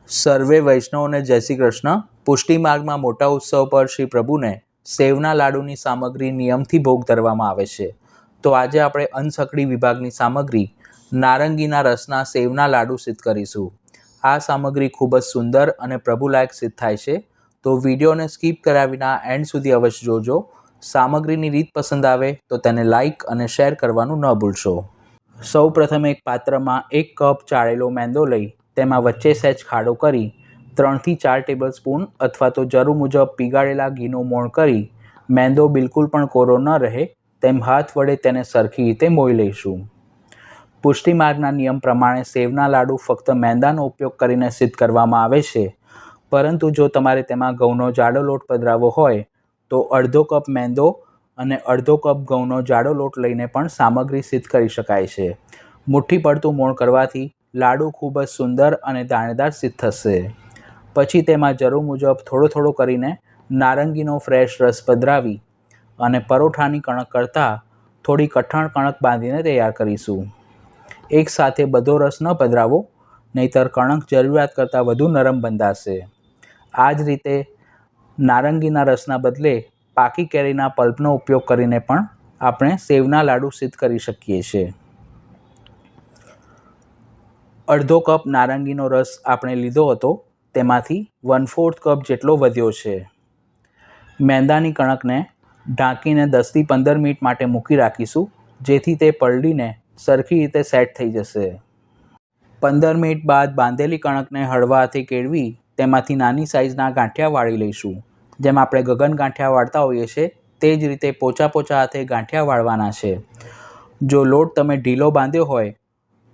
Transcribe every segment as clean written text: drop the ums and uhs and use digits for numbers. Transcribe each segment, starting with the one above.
સર્વે વૈષ્ણવોને જય શ્રી કૃષ્ણ। પુષ્ટિ માર્ગમાં મોટા ઉત્સવ પર શ્રી પ્રભુને સેવના લાડુની સામગ્રી નિયમથી ભોગ ધરવામાં આવે છે। તો આજે આપણે અનસકડી વિભાગની સામગ્રી નારંગીના રસના સેવના લાડુ સિદ્ધ કરીશું। આ સામગ્રી ખૂબ જ સુંદર અને પ્રભુલાયક સિદ્ધ થાય છે, તો વિડીયોને સ્કીપ કર્યા વિના એન્ડ સુધી અવશ્ય જોજો। સામગ્રીની રીત પસંદ આવે તો તેને લાઇક અને શેર કરવાનું ન ભૂલશો। સૌ પ્રથમ એક પાત્રમાં 1 કપ ચાળેલો મેંદો લઈ તેમાં વચ્ચે સહેજ ખાડો કરી 3 થી 4 ટેબલસ્પૂન અથવા તો જરૂર મુજબ પીગાળેલા ઘીનું મોણ કરી મેંદો બિલકુલ પણ કોરો ન રહે તેમ હાથ વડે તેને સરખી રીતે મોઈ લઈશું। પુષ્ટિ માર્ગના નિયમ પ્રમાણે સેવના લાડુ ફક્ત મેંદાનો ઉપયોગ કરીને સિદ્ધ કરવામાં આવે છે, પરંતુ જો તમારે તેમાં ઘઉંનો જાડો લોટ પધરાવવો હોય તો અડધો કપ મેંદો અને અડધો કપ ઘઉંનો જાડો લોટ લઈને પણ સામગ્રી સિદ્ધ કરી શકાય છે। મુઠ્ઠી પડતું મોણ કરવાથી લાડુ ખૂબ જ સુંદર અને દાણેદાર સિદ્ધ થશે। પછી તેમાં જરૂર મુજબ થોડો થોડો કરીને નારંગીનો ફ્રેશ રસ પધરાવી અને પરોઠાની કણક કરતાં થોડી કઠણ કણક બાંધીને તૈયાર કરીશું। એક સાથે બધો રસ ન પધરાવો, નહીંતર કણક જરૂરિયાત કરતાં વધુ નરમ બંધાશે। આ જ રીતે નારંગીના રસના બદલે પાકી કેરીના પલ્પનો ઉપયોગ કરીને પણ આપણે સેવના લાડુ સિદ્ધ કરી શકીએ છીએ। અડધો કપ નારંગીનો રસ આપણે લીધો હતો, તેમાંથી 1/4 કપ જેટલો વધ્યો છે। મેંદાની કણકને ઢાંકીને 10 થી 15 મિનિટ માટે મૂકી રાખીશું, જેથી તે પલળીને સરખી રીતે સેટ થઈ જશે। 15 મિનિટ બાદ બાંધેલી કણકને હળવા હાથે કેળવી તેમાંથી નાની સાઇઝના ગાંઠિયા વાળી લઈશું। જેમ આપણે ગગન ગાંઠિયા વાળતા હોઈએ છીએ તે જ રીતે પોચા પોચા હાથે ગાંઠિયા વાળવાના છે। જો લોટ તમે ઢીલો બાંધ્યો હોય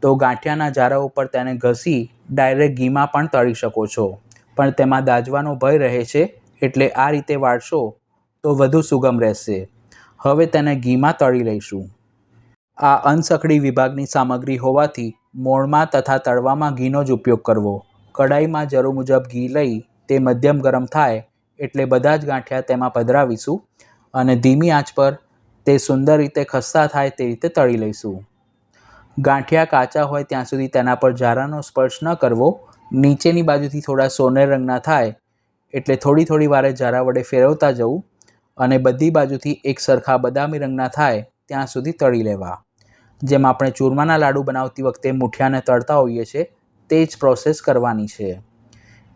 તો ગાંઠિયાના જારા ઉપર તેને ઘસી ડાયરેક્ટ ઘીમાં પણ તળી શકો છો, પણ તેમાં દાઝવાનો ભય રહે છે, એટલે આ રીતે વાળશો તો વધુ સુગમ રહેશે। હવે તેને ઘીમાં તળી લઈશું। આ અનસકડી વિભાગની સામગ્રી હોવાથી મોણમાં તથા તળવામાં ઘીનો જ ઉપયોગ કરવો। કડાઈમાં જરૂર મુજબ ઘી લઈ તે મધ્યમ ગરમ થાય એટલે બધા જ ગાંઠિયા તેમાં પધરાવીશું અને ધીમી આંચ પર તે સુંદર રીતે ખસ્તા થાય તે રીતે તળી લઈશું। ગાંઠિયા કાચા હોય ત્યાં સુધી તેના પર જારાનો સ્પર્શ ન કરવો। નીચેની બાજુથી થોડા સોનેરી રંગના થાય એટલે થોડી થોડી વારે જારા વડે ફેરવતા જવું અને બધી બાજુથી એક સરખા બદામી રંગના થાય ત્યાં સુધી તળી લેવા। જેમ આપણે ચૂરમાના લાડુ બનાવતી વખતે મૂઠિયાને તળતા હોઈએ છીએ તે જ પ્રોસેસ કરવાની છે।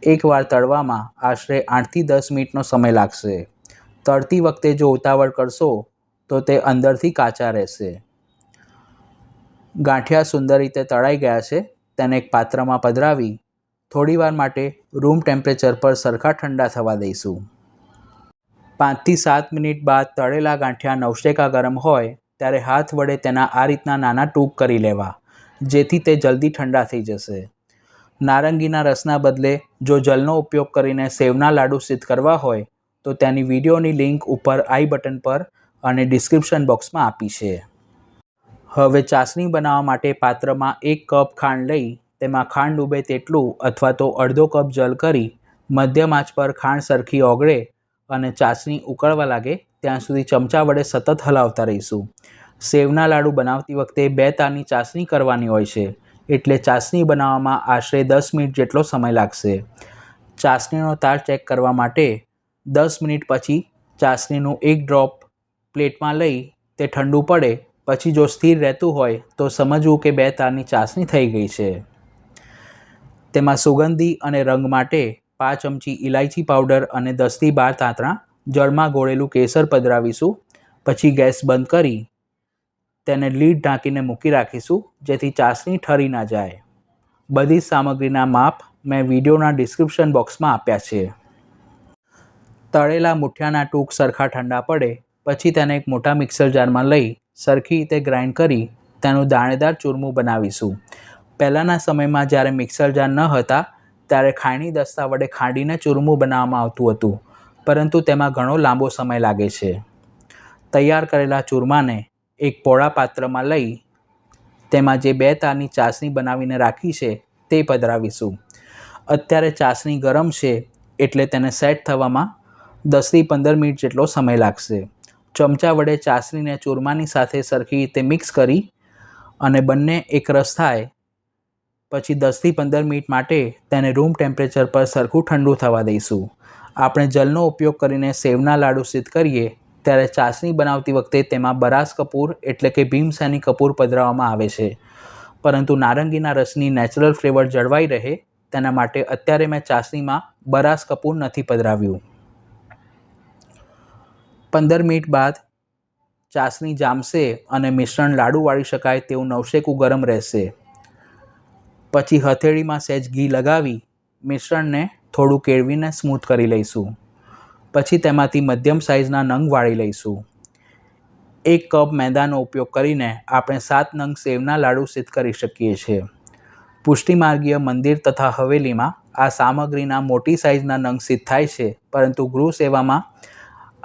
એકવાર તળવામાં આશરે 8 થી 10 મિનિટનો સમય લાગશે। તળતી વખતે જો ઉતાવળ કરશો તો તે અંદરથી કાચા રહેશે। ગાંઠિયા સુંદર રીતે તળાઈ ગયા છે, તેને એક પાત્રમાં પધરાવી થોડીવાર માટે રૂમ ટેમ્પરેચર પર સરખા ઠંડા થવા દઈશું। 5 થી 7 મિનિટ બાદ તળેલા ગાંઠિયા નવશેકા ગરમ હોય ત્યારે હાથ વડે તેના આ રીતના નાના ટૂંક કરી લેવા, જેથી તે જલ્દી ઠંડા થઈ જશે। નારંગીના રસના બદલે જો જલનો ઉપયોગ કરીને સેવના લાડુ સિદ્ધ કરવા હોય તો તેની વિડીયોની લિંક ઉપર આઈ બટન પર અને ડિસ્ક્રિપ્શન બોક્સમાં આપી છે। હવે ચાસણી બનાવવા માટે પાત્રમાં 1 કપ ખાંડ લઈ તેમાં ખાંડ ડૂબે તેટલું અથવા તો અડધો કપ જલ કરી મધ્યમ આંચ પર ખાંડ સરખી ઓગળે અને ચાસણી ઉકળવા લાગે ત્યાં સુધી ચમચા વડે સતત હલાવતા રહીશું। સેવના લાડુ બનાવતી વખતે 2 તારની ચાસણી કરવાની હોય છે, એટલે ચાસણી બનાવવામાં આશરે 10 મિનિટ જેટલો સમય લાગશે। ચાસણીનો તાર ચેક કરવા માટે 10 મિનિટ પછી ચાસણીનું 1 ડ્રોપ પ્લેટમાં લઈ તે ઠંડુ પડે પછી જો સ્થિર રહેતું હોય તો સમજવું કે 2 તારની ચાસણી થઈ ગઈ છે। તેમાં સુગંધી અને રંગ માટે 5 ચમચી ઇલાયચી પાવડર અને 10 થી 12 તાંતણા જળમાં ગોળેલું કેસર પધરાવીશું। પછી ગેસ બંધ કરી તેને લીડ ઢાંકીને મૂકી રાખીશું, જેથી ચાસણી ઠરી ના જાય। બધી સામગ્રીના માપ મેં વિડીયોના ડિસ્ક્રિપ્શન બોક્સમાં આપ્યા છે। તળેલા મૂઠિયાના ટૂંક સરખા ઠંડા પડે પછી તેને એક મોટા મિક્સર જારમાં લઈ સરખી રીતે ગ્રાઇન્ડ કરી તેનું દાણેદાર ચૂરમું બનાવીશું। પહેલાંના સમયમાં જ્યારે મિક્સર જાર ન હતા ત્યારે ખાયણી દસ્તા વડે ખાંડીને ચૂરમું બનાવવામાં આવતું હતું, પરંતુ તેમાં ઘણો લાંબો સમય લાગે છે। તૈયાર કરેલા ચૂરમાને એક પોળા પાત્રમાં લઈ તેમાં જે 2 તારની ચાસણી બનાવીને રાખી છે તે પધરાવીશું। અત્યારે ચાસણી ગરમ છે એટલે તેને સેટ થવામાં 10 થી 15 મિનિટ જેટલો સમય લાગશે। ચમચા વડે ચાસણીને ચૂરમાની સાથે સરખી રીતે મિક્સ કરી અને બંને એકરસ થાય પછી 10થી 15 મિનિટ માટે તેને રૂમ ટેમ્પરેચર પર સરખું ઠંડુ થવા દઈશું. આપણે જલનો ઉપયોગ કરીને સેવના લાડુ સિદ્ધ કરીએ ત્યારે ચાસણી બનાવતી વખતે તેમાં બરાસ કપૂર એટલે કે ભીમસેની કપૂર પધરાવવામાં આવે છે, પરંતુ નારંગીના રસની નેચરલ ફ્લેવર જળવાઈ રહે તેના માટે અત્યારે મેં ચાસણીમાં બરાસ કપૂર નથી પધરાવ્યું. 15 મિનિટ બાદ ચાસણી જામશે અને મિશ્રણ લાડુ વાળી શકાય તેવું નવશેકું ગરમ રહેશે. પછી હથેળીમાં સહેજ ઘી લગાવી મિશ્રણને થોડું કેળવીને સ્મૂથ કરી લઈશું. પછી તેમાંથી મધ્યમ સાઇઝના નંગ વાળી લઈશું. 1 કપ મેદાનો ઉપયોગ કરીને આપણે 7 નંગ સેવના લાડુ સિદ્ધ કરી શકીએ છીએ. પુષ્ટિમાર્ગીય મંદિર તથા હવેલીમાં આ સામગ્રીના મોટી સાઇઝના નંગ સિદ્ધ થાય છે, પરંતુ ગૃહ સેવામાં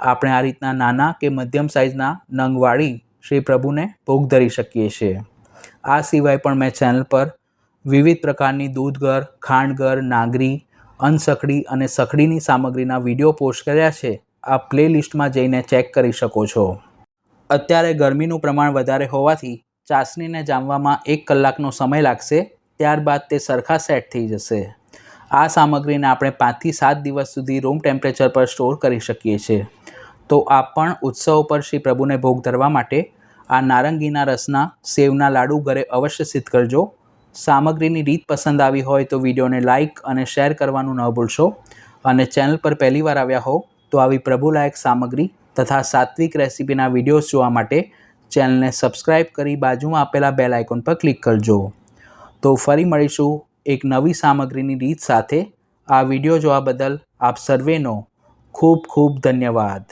આપણે આ રીતના નાના કે મધ્યમ સાઇઝના નંગ વાળી શ્રી પ્રભુને ભોગ ધરી શકીએ છીએ. આ સિવાય પણ મેં ચેનલ પર વિવિધ પ્રકારની દૂધગર, ખાંડગર, નાગરી, અનસખડી અને સખડીની સામગ્રીના વિડીયો પોસ્ટ કર્યા છે. આ પ્લેલિસ્ટમાં જઈને ચેક કરી શકો છો. અત્યારે ગરમીનું પ્રમાણ વધારે હોવાથી ચાસણીને જામવામાં 1 કલાકનો સમય લાગશે. ત્યારબાદ તે સરખા સેટ થઈ જશે. આ સામગ્રીને આપણે 5થી 7 દિવસ સુધી રૂમ ટેમ્પરેચર પર સ્ટોર કરી શકીએ છીએ. તો આપ પણ ઉત્સવ પર શ્રી પ્રભુને ભોગ ધરવા માટે આ નારંગીના રસના સેવના લાડુ ઘરે અવશ્ય સિદ્ધ કરજો. સામગ્રીની રીત પસંદ આવી હોય તો વિડીયોને લાઇક અને શેર કરવાનું ન ભૂલશો. અને ચેનલ પર પહેલીવાર આવ્યા હો તો આવી પ્રભુલાયક સામગ્રી તથા સાત્વિક રેસિપીના વિડીયોઝ જોવા માટે ચેનલને સબસ્ક્રાઈબ કરી બાજુમાં આપેલા બેલ આઇકોન પર ક્લિક કરજો. તો ફરી મળીશું એક નવી સામગ્રીની રીત સાથે. આ વિડીયો જોવા બદલ આપ સર્વેનો ખૂબ ખૂબ ધન્યવાદ.